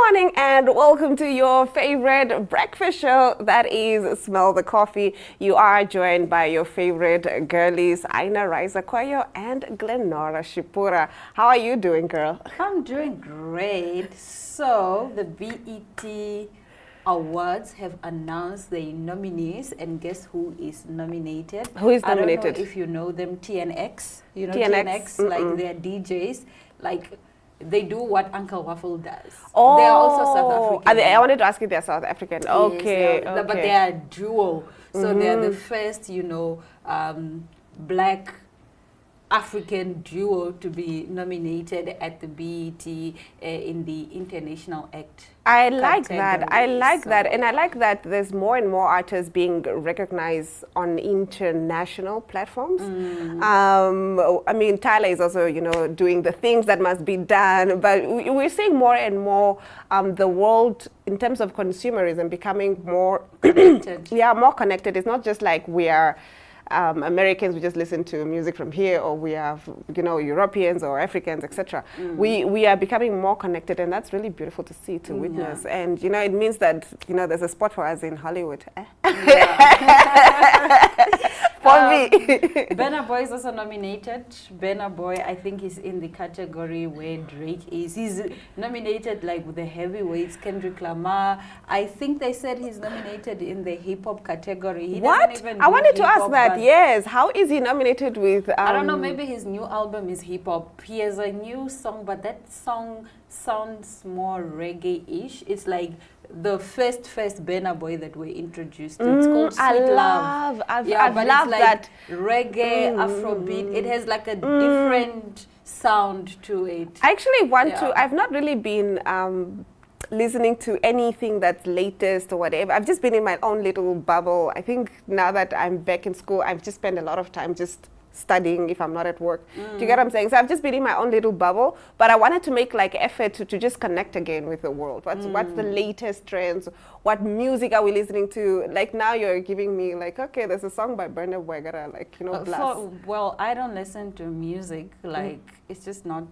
morning and welcome to your favorite breakfast show, that is Smell the Coffee. You are joined by your favorite girlies, Aina Raisa Kwayo and Glenora Shipura. How are you doing, girl? I'm doing great. So the BET Awards have announced their nominees, and guess who is nominated? Who is nominated? I don't know if you know them, TNX. You know TNX? like they're DJs, like they do what Uncle Waffle does. Oh, they are also South African. I wanted to ask if they're South African. Yes, Okay, but they are a duo. So they are the first, black African duo to be nominated at the BET in the International Act. I like that. category. I like So- that. And I like that there's more and more artists being recognized on international platforms. I mean, Tyler is also, doing the things that must be done. But we're seeing more and more the world, in terms of consumerism, becoming more Connected. more connected. It's not just like we are Americans, we just listen to music from here, or we have, Europeans or Africans, etc. We are becoming more connected, and that's really beautiful to see, to witness. Yeah. And, it means that, there's a spot for us in Hollywood. For me. Burna Boy is also nominated. Burna Boy, I think, is in the category where Drake is. He's nominated like with the heavyweights, Kendrick Lamar. I think they said he's nominated in the hip hop category. He What? doesn't even I do wanted to ask hip-hop, that, but yes. How is he nominated with... I don't know, maybe his new album is hip hop. He has a new song, but that song sounds more reggae-ish. It's like the first Burna Boy that we're introduced to. It's called Sweet Love. I've but loved it's like that. reggae, Afrobeat. It has like a different sound to it. I actually want to... Yeah. I've not really been... listening to anything that's latest or whatever. I've just been in my own little bubble. I think now that I'm back in school, I've just spent a lot of time just studying if I'm not at work. Do you get what I'm saying? So I've just been in my own little bubble, but I wanted to make like effort to just connect again with the world. What's the latest trends? What music are we listening to? Like now you're giving me like, okay, there's a song by Burna Boy, I gotta blast. Well, I don't listen to music. Like, it's just not.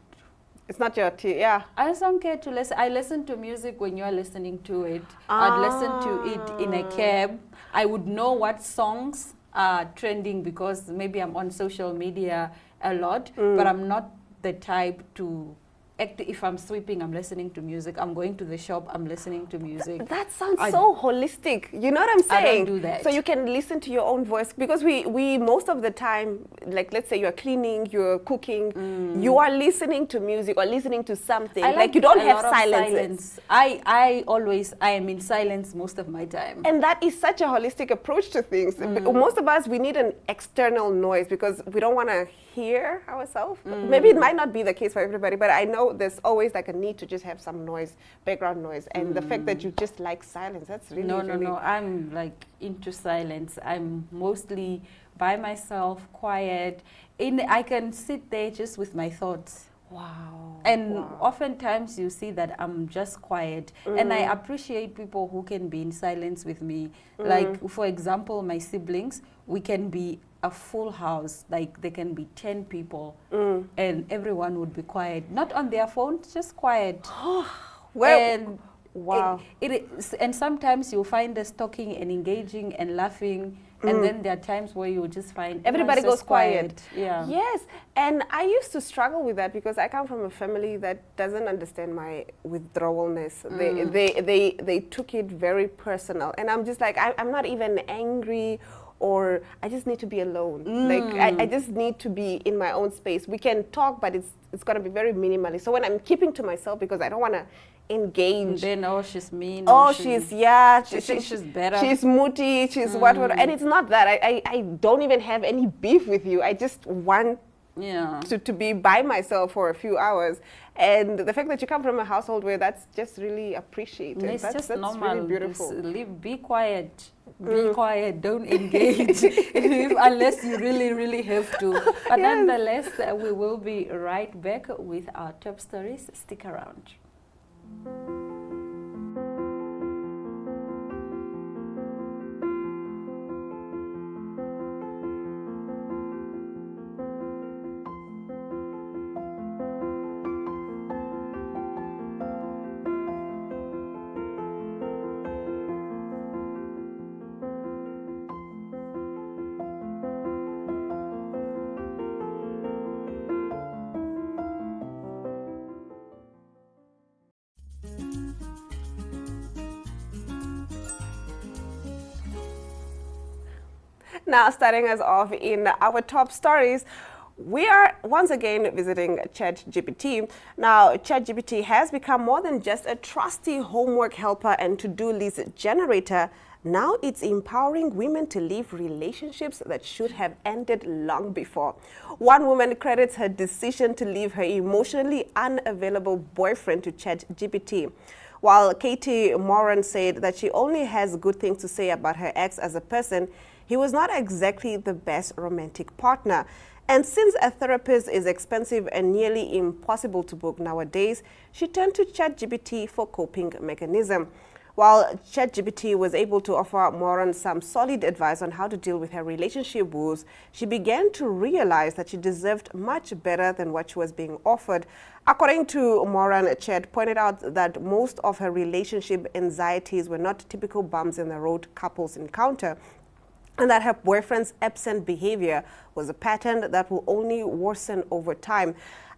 It's not your yeah. I just don't care to listen. I listen to music when you're listening to it. I'd listen to it in a cab. I would know what songs are trending because maybe I'm on social media a lot, but I'm not the type to act. If I'm sweeping, I'm listening to music. I'm going to the shop, I'm listening to music. That sounds so holistic. You know what I'm I saying? don't do that. So you can listen to your own voice because we most of the time, like let's say you're cleaning, you're cooking, you are listening to music or listening to something. I Like you don't a have lot of silence. I am in silence most of my time. And that is such a holistic approach to things. Most of us, we need an external noise because we don't want to hear ourselves. Maybe it might not be the case for everybody, but I know there's always like a need to just have some noise, background noise. And the fact that you just like silence, that's really, No. I'm like into silence. I'm mostly by myself, quiet. I can sit there just with my thoughts. Wow. And wow. oftentimes you see that I'm just quiet. And I appreciate people who can be in silence with me. Like, for example, my siblings, we can be a full house. Like, there can be 10 people and everyone would be quiet. Not on their phones, just quiet. Well, And wow. it is, and sometimes you'll find us talking and engaging and laughing. And then there are times where you'll just find Everybody everyone's goes just quiet. Yeah. Yes, and I used to struggle with that because I come from a family that doesn't understand my withdrawalness. They took it very personal, and I'm just like I'm not even angry, or I just need to be alone. Like I just need to be in my own space. We can talk, but it's gonna be very minimally. So when I'm keeping to myself because I don't want to engage. Then, she's mean. She's she's better. She's moody. She's what, and it's not that. I don't even have any beef with you. I just want to be by myself for a few hours. And the fact that you come from a household where that's just really appreciated. It's that's just that's normal. really beautiful. Just be quiet. Be quiet. Don't engage unless you really, really have to. But nonetheless, we will be right back with our top stories. Stick around. Now, starting us off in our top stories, we are once again visiting ChatGPT. Now, ChatGPT has become more than just a trusty homework helper and to-do list generator. Now it's empowering women to live relationships that should have ended long before. One woman credits her decision to leave her emotionally unavailable boyfriend to ChatGPT, while Katie Moran said that she only has good things to say about her ex as a person. He was not exactly the best romantic partner. And since a therapist is expensive and nearly impossible to book nowadays, she turned to ChatGPT for coping mechanism. While ChatGPT was able to offer Moran some solid advice on how to deal with her relationship woes, she began to realize that she deserved much better than what she was being offered. According to Moran, Chat pointed out that most of her relationship anxieties were not typical bumps in the road couples encounter, and that her boyfriend's absent behavior was a pattern that will only worsen over time.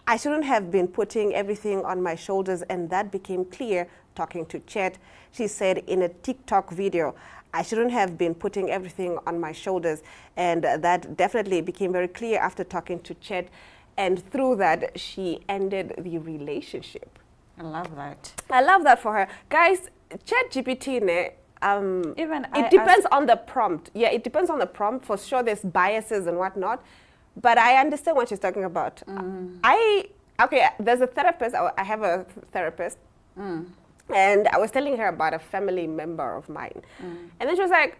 I shouldn't have been putting everything on my shoulders, and that became clear talking to Chat. She said in a TikTok video, I shouldn't have been putting everything on my shoulders, and that definitely became very clear after talking to Chat, and through that, she ended the relationship. I love that. I love that for her. Guys, ChatGPT, it depends on the prompt. Yeah, it depends on the prompt. For sure, there's biases and whatnot, but I understand what she's talking about. There's a therapist. I have a therapist, and I was telling her about a family member of mine, and then she was like,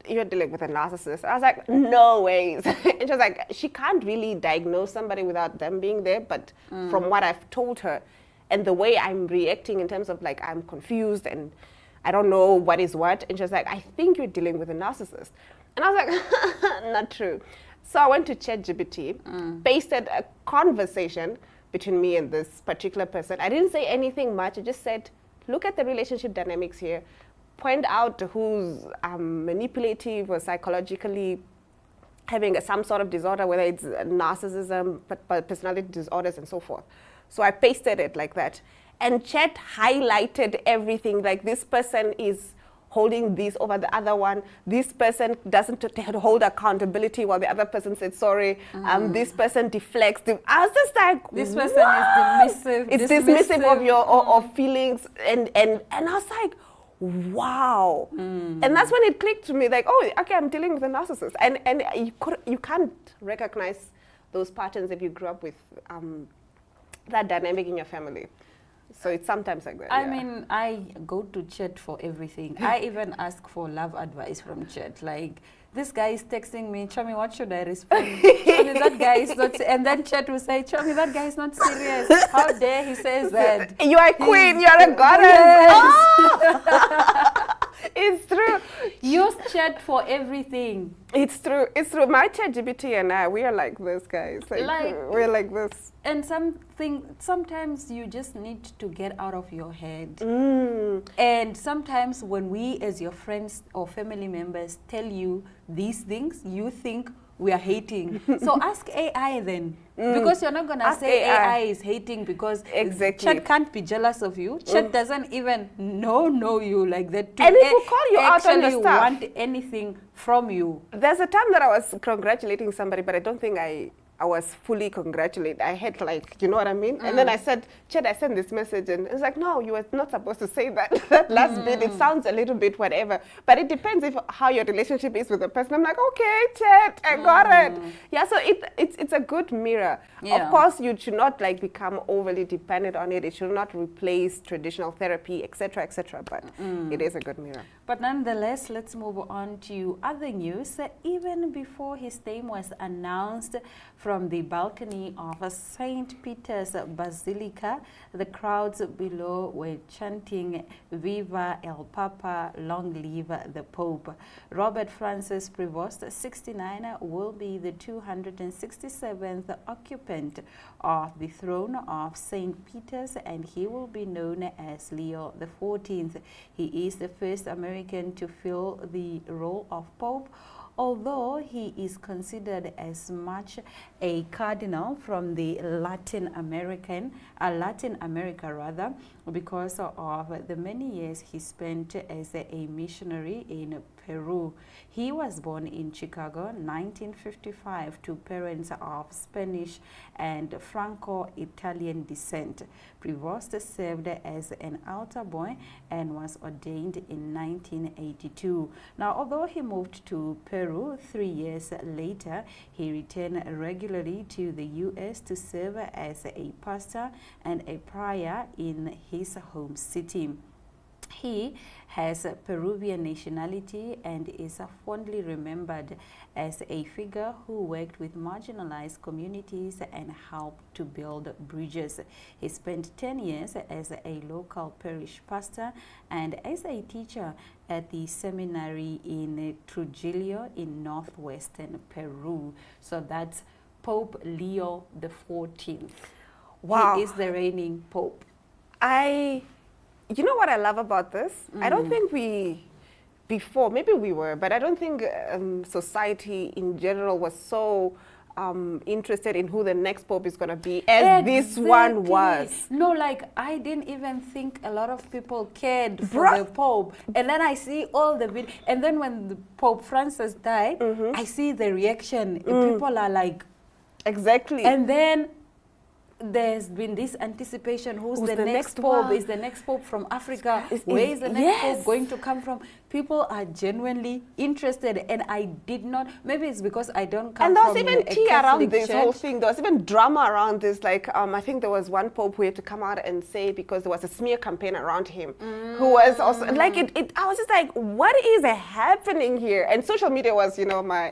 "You're dealing with a narcissist." I was like, "No ways." And she was like, "She can't really diagnose somebody without them being there, but from what I've told her, and the way I'm reacting in terms of like I'm confused and I don't know what is what." And she was like, "I think you're dealing with a narcissist." And I was like, "Not true." So I went to ChatGPT, pasted a conversation between me and this particular person. I didn't say anything much. I just said, look at the relationship dynamics here. Point out who's manipulative or psychologically having some sort of disorder, whether it's narcissism, personality disorders, and so forth. So I pasted it like that. And Chat highlighted everything, like this person is holding this over the other one. This person doesn't hold accountability while the other person said sorry. This person deflects. I was just like, this person is dismissive. It's dismissive of your of feelings. And I was like, wow. And that's when it clicked to me, like, oh, okay, I'm dealing with a narcissist. And you can't recognize those patterns if you grew up with that dynamic in your family. So it's sometimes like that. I mean, I go to Chat for everything. I even ask for love advice from Chat. Like, this guy is texting me, Chomi, what should I respond? Chomi, that guy is not, and then Chat will say, Chomi, that guy is not serious. How dare he says that? You are a queen, you are a goddess. Oh! It's true. Use Chat for everything. It's true. It's true. My ChatGPT and I, we are like this, guys. Like we're like this. And sometimes you just need to get out of your head. And sometimes when we as your friends or family members tell you these things, you think we are hating. So ask AI then. Because you're not going to say AI is hating because Chat can't be jealous of you. Chat doesn't even know you like that. And it will call you out on the stuff. Want anything from you. There's a time that I was congratulating somebody, but I don't think I was fully congratulated. I had like, you know what I mean? And then I said, Chat, I sent this message, and it's like, no, you were not supposed to say that. That last bit, it sounds a little bit whatever. But it depends how your relationship is with the person. I'm like, okay, Chat, I got it. Yeah, so it's a good mirror. Yeah. Of course, you should not like become overly dependent on it. It should not replace traditional therapy, etc., etc. But it is a good mirror. But nonetheless, let's move on to other news. Even before his name was announced from the balcony of St. Peter's Basilica, the crowds below were chanting, Viva el Papa, long live the Pope. Robert Francis Prevost, 69, will be the 267th occupant of the throne of St. Peter's, and he will be known as Leo XIV. He is the first American to fill the role of Pope, although he is considered as much a cardinal from the Latin America because of the many years he spent as a missionary in Peru. He was born in Chicago, 1955, to parents of Spanish and Franco-Italian descent. Prevost served as an altar boy and was ordained in 1982. Now, although he moved to Peru 3 years later, he returned regularly to the U.S. to serve as a pastor and a prior in his home city. He has Peruvian nationality and is fondly remembered as a figure who worked with marginalized communities and helped to build bridges. He spent 10 years as a local parish pastor and as a teacher at the seminary in Trujillo in northwestern Peru. So that's Pope Leo XIV. Wow. He is the reigning Pope. You know what I love about this? I don't think before, maybe we were, but I don't think society in general was so interested in who the next Pope is going to be as this one was. No, like I didn't even think a lot of people cared for the Pope. And then I see all the videos. And then when the Pope Francis died, I see the reaction. People are like... Exactly. And then there's been this anticipation, who's the next Pope? Is the next Pope from Africa? Where is the next Pope going to come from? People are genuinely interested, and I did not, maybe it's because I don't come from a Catholic church. And there was even tea around this whole thing. There was even drama around this. Like, I think there was one Pope who had to come out and say, because there was a smear campaign around him, who was also, like, I was just like, what is happening here? And social media was, you know, my...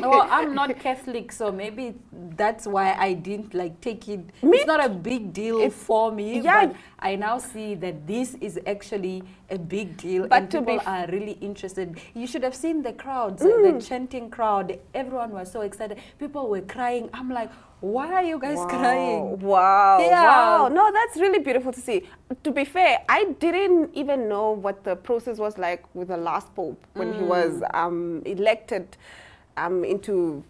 Well, I'm not Catholic, so maybe that's why I didn't, like, take it. It's not a big deal for me, but I now see that this is actually a big deal, but and people are really interested. You should have seen the crowds, the chanting crowd. Everyone was so excited. People were crying. I'm like, why are you guys crying? Wow, wow. No, that's really beautiful to see. To be fair, I didn't even know what the process was like with the last Pope when he was elected into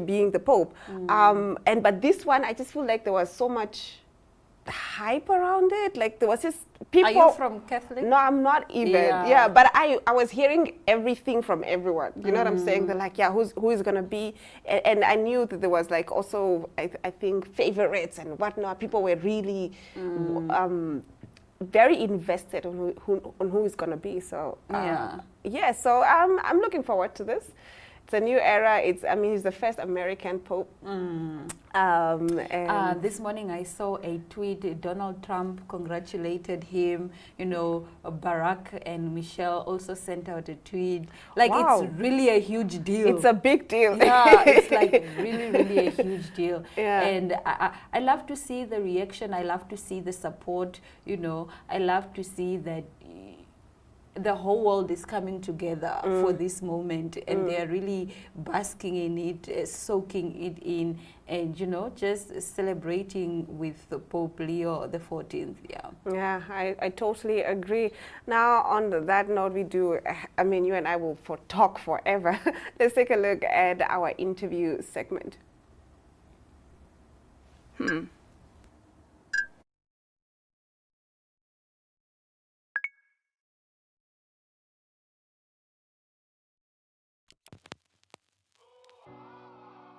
being the Pope. But this one, I just feel like there was so much hype around it. Like there was just people. Are you from Catholic? No, I'm not even. Yeah, but I was hearing everything from everyone. You know what I'm saying? They're like, yeah, who is gonna be? And I knew that there was like also I think favorites and whatnot. People were really very invested on who is gonna be. So So I'm looking forward to this. It's a new era. He's the first American Pope. This morning I saw a tweet. Donald Trump congratulated him. You know, Barack and Michelle also sent out a tweet. Like, it's really a huge deal. It's a big deal. Yeah, it's like really, really a huge deal. Yeah. And I love to see the reaction. I love to see the support. You know, I love to see that the whole world is coming together for this moment, and they're really basking in it, soaking it in, and, you know, just celebrating with Pope Leo XIV. Yeah, I totally agree. Now, on that note, you and I will talk forever. Let's take a look at our interview segment.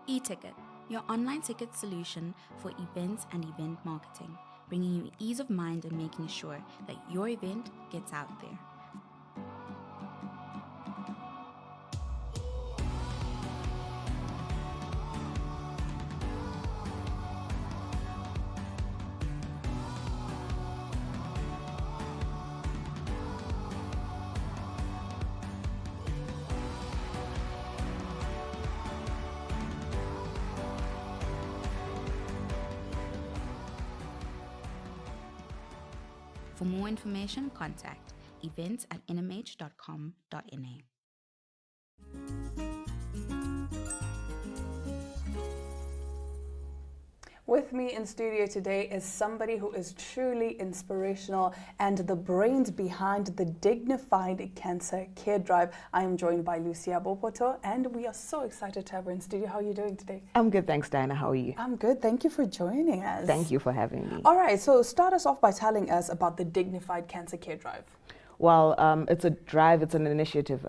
eTicket, your online ticket solution for events and event marketing, bringing you ease of mind and making sure that your event gets out there. For more information, contact events@nhom.na. With me in studio today is somebody who is truly inspirational and the brains behind the Dignified Cancer Care Drive. I am joined by Lucia Bopoto, and we are so excited to have her in studio. How are you doing today? I'm good, thanks, Diana. How are you? I'm good. Thank you for joining us. Thank you for having me. All right, so start us off by telling us about the Dignified Cancer Care Drive. Well, it's a drive, it's an initiative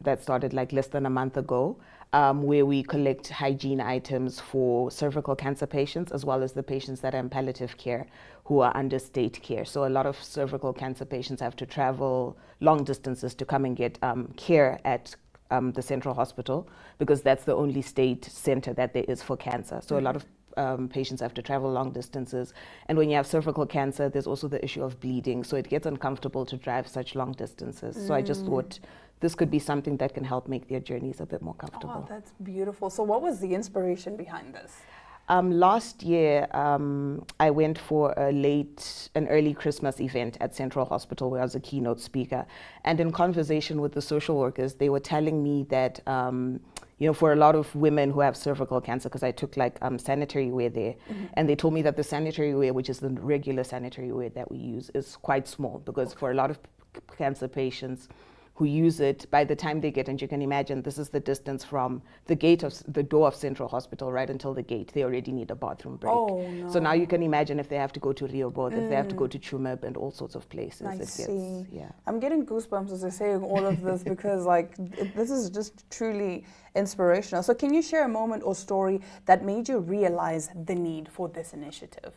that started like less than a month ago, where we collect hygiene items for cervical cancer patients as well as the patients that are in palliative care who are under state care. So a lot of cervical cancer patients have to travel long distances to come and get care at the Central Hospital, because that's the only state center that there is for cancer. So a lot of patients have to travel long distances. And when you have cervical cancer, there's also the issue of bleeding. So it gets uncomfortable to drive such long distances. So I just thought this could be something that can help make their journeys a bit more comfortable. Oh, that's beautiful. So what was the inspiration behind this? Last year, I went for an early Christmas event at Central Hospital where I was a keynote speaker. And in conversation with the social workers, they were telling me that, for a lot of women who have cervical cancer, because I took like sanitary wear there, and they told me that the sanitary wear, which is the regular sanitary wear that we use, is quite small, because for a lot of cancer patients who use it, by the time they get in, you can imagine this is the distance from the door of Central Hospital right until the gate. They already need a bathroom break. Oh, no. So now you can imagine if they have to go to Rehoboth, if they have to go to Chumeb and all sorts of places. I see. Yeah. I'm getting goosebumps as you're saying all of this because this is just truly inspirational. So can you share a moment or story that made you realize the need for this initiative?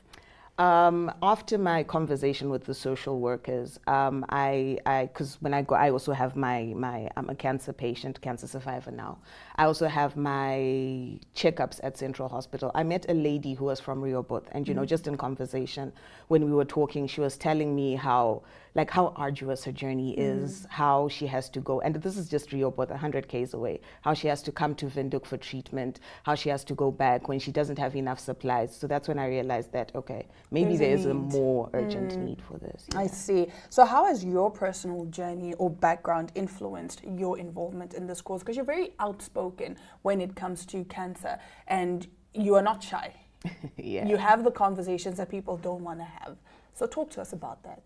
After my conversation with the social workers, because when I go, I also have I'm a cancer patient, cancer survivor now. I also have my checkups at Central Hospital. I met a lady who was from Rehoboth, and just in conversation, when we were talking, she was telling me how arduous her journey is, how she has to go, and this is just Rehoboth, 100 k's away, how she has to come to Windhoek for treatment, how she has to go back when she doesn't have enough supplies. So that's when I realized that, okay, maybe there is a more urgent need for this. Yeah. I see. So how has your personal journey or background influenced your involvement in this cause? Because you're very outspoken when it comes to cancer, and you are not shy. Yeah. You have the conversations that people don't want to have. So talk to us about that.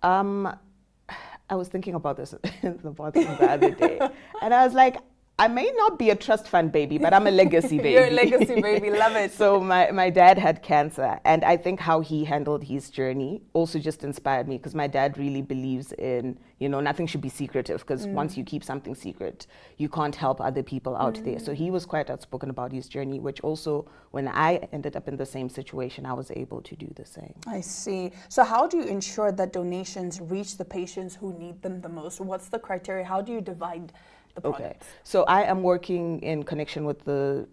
I was thinking about this in the bathroom the other day, and I was like, I may not be a trust fund baby, but I'm a legacy baby. You're a legacy baby, love it. So my dad had cancer, and I think how he handled his journey also just inspired me, because my dad really believes in, nothing should be secretive, because once you keep something secret, you can't help other people out there. So he was quite outspoken about his journey, which also, when I ended up in the same situation, I was able to do the same. I see. So how do you ensure that donations reach the patients who need them the most? What's the criteria? How do you divide the products? Okay, so I am working in connection with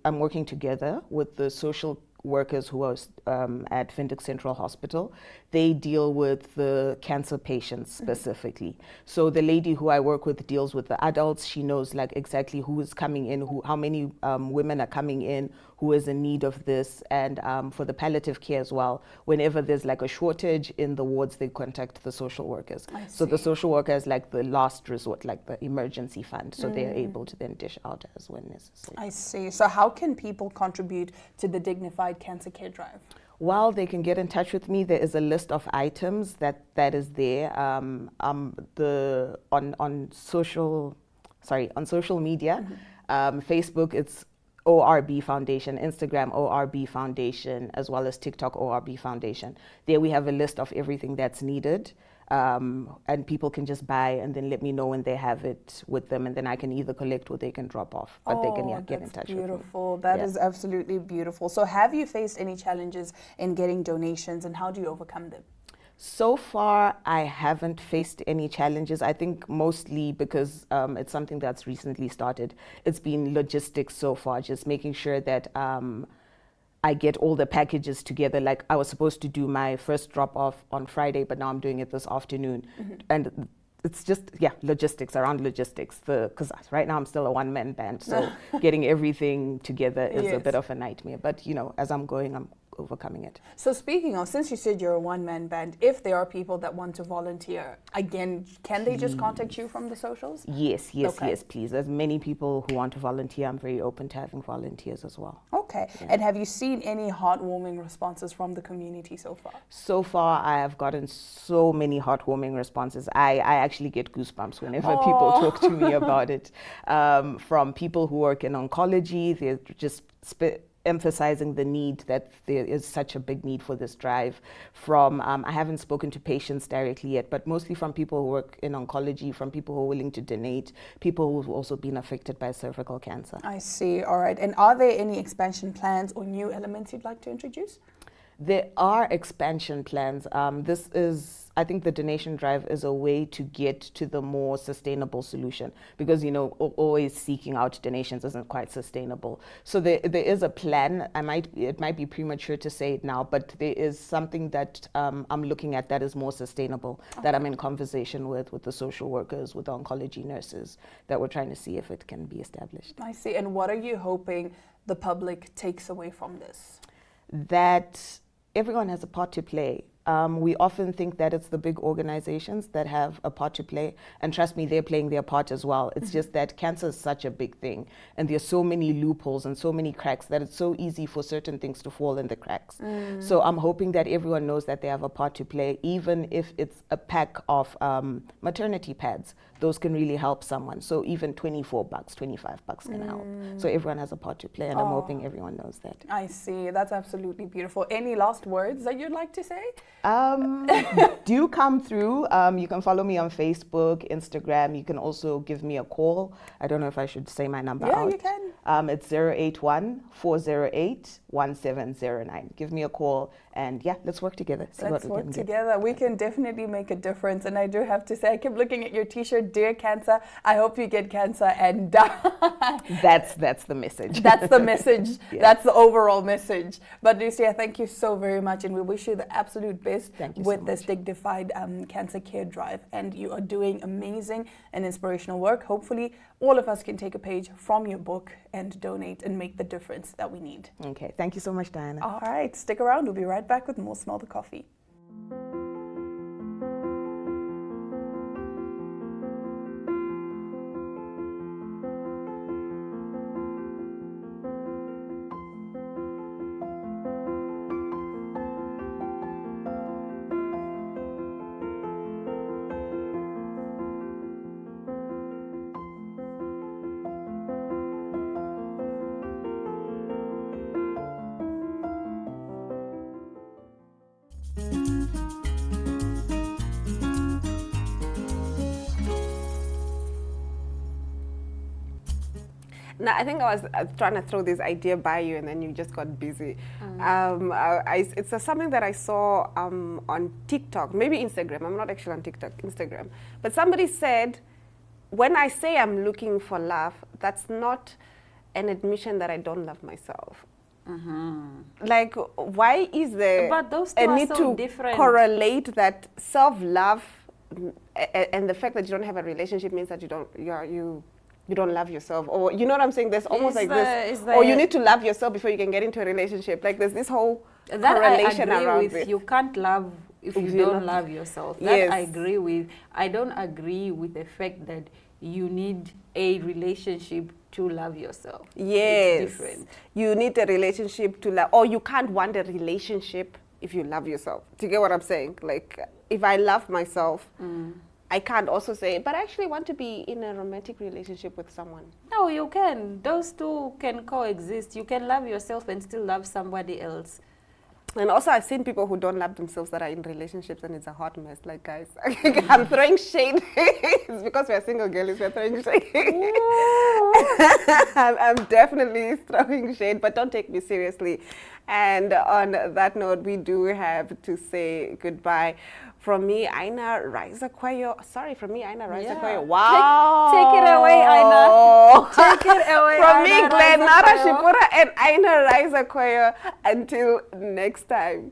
I'm working together with the social workers who are at Windhoek Central Hospital. They deal with the cancer patients specifically. So the lady who I work with deals with the adults. She knows exactly who is coming in, how many women are coming in, who is in need of this. And for the palliative care as well, whenever there's a shortage in the wards, they contact the social workers. So the social worker is the last resort, the emergency fund. So they're able to then dish out as when necessary. I see. So how can people contribute to the Dignified Cancer Care Drive? Well, they can get in touch with me. There is a list of items that is there. On social media, Facebook, it's ORB Foundation, Instagram ORB Foundation, as well as TikTok ORB Foundation. There we have a list of everything that's needed. And people can just buy and then let me know when they have it with them, and then I can either collect or they can drop off. But they can get in touch with me. Beautiful. That is absolutely beautiful. So have you faced any challenges in getting donations, and how do you overcome them? So far, I haven't faced any challenges. I think mostly because it's something that's recently started. It's been logistics so far, just making sure that I get all the packages together. I was supposed to do my first drop off on Friday, but now I'm doing it this afternoon. And it's just, logistics, around logistics. Because right now I'm still a one-man band, so getting everything together is a bit of a nightmare. But, as I'm going, I'm overcoming it. So speaking of, since you said you're a one-man band, if there are people that want to volunteer, again, can they just contact you from the socials? Yes, please. There's many people who want to volunteer. I'm very open to having volunteers as well. Okay. Yeah. And have you seen any heartwarming responses from the community so far? So far, I have gotten so many heartwarming responses. I actually get goosebumps whenever people talk to me about it. From people who work in oncology, they're just emphasizing the need that there is such a big need for this drive from, I haven't spoken to patients directly yet, but mostly from people who work in oncology, from people who are willing to donate, people who've also been affected by cervical cancer. I see. All right. And are there any expansion plans or new elements you'd like to introduce? There are expansion plans. I think the donation drive is a way to get to the more sustainable solution, because, you know, always seeking out donations isn't quite sustainable. So there is a plan. It might be premature to say it now, but there is something that I'm looking at that is more sustainable, that I'm in conversation with the social workers, with the oncology nurses, that we're trying to see if it can be established. I see. And what are you hoping the public takes away from this? That everyone has a part to play. We often think that it's the big organizations that have a part to play, and trust me, they're playing their part as well. It's just that cancer is such a big thing, and there's so many loopholes and so many cracks that it's so easy for certain things to fall in the cracks. So I'm hoping that everyone knows that they have a part to play, even if it's a pack of maternity pads. Those can really help someone. So even $24, $25 can help. So everyone has a part to play, and I'm hoping everyone knows that. I see. That's absolutely beautiful. Any last words that you'd like to say? Do come through. You can follow me on Facebook, Instagram. You can also give me a call. I don't know if I should say my number out. Yeah, you can. It's 081-408-1709. Give me a call, and yeah, let's work together. Let's work together. We can definitely make a difference. And I do have to say, I kept looking at your T-shirt, Dear Cancer. I hope you get cancer and die. That's the message. That's the message. Yeah. That's the overall message. But Lucia, thank you so very much, and we wish you the absolute best with this Dignified Cancer Care Drive. And you are doing amazing and inspirational work. Hopefully, all of us can take a page from your book and donate and make the difference that we need. Okay, thank you so much, Diana. All right, stick around. We'll be right back with more Smell the Coffee. No, I think I was trying to throw this idea by you, and then you just got busy. It's something that I saw on TikTok, maybe Instagram. I'm not actually on TikTok, Instagram. But somebody said, when I say I'm looking for love, that's not an admission that I don't love myself. Like, why is there But those a two are need so to different. correlate that self-love and the fact that you don't have a relationship means that you don't love yourself, or you know what I'm saying? There's almost like this, or you need to love yourself before you can get into a relationship. Like there's this whole correlation around it. You can't love if you don't love yourself. That I agree with. I don't agree with the fact that you need a relationship to love yourself. Yes, it's different. You need a relationship to love, or you can't want a relationship if you love yourself. Do you get what I'm saying? Like if I love myself, I can't also say, but I actually want to be in a romantic relationship with someone. No, you can. Those two can coexist. You can love yourself and still love somebody else. And also I've seen people who don't love themselves that are in relationships, and it's a hot mess. Like, guys, I'm throwing shade. It's because we're single girls, we're throwing shade. I'm definitely throwing shade, but don't take me seriously. And on that note, we do have to say goodbye. From me, Aina Raiza-Kwayo. Sorry, from me, Aina Raiza-Kwayo. Wow. Take it away, Aina. Take it away, From me, Aina Glenara Raiza-Kwayo. Shipura and Aina Raiza-Kwayo. Until next time.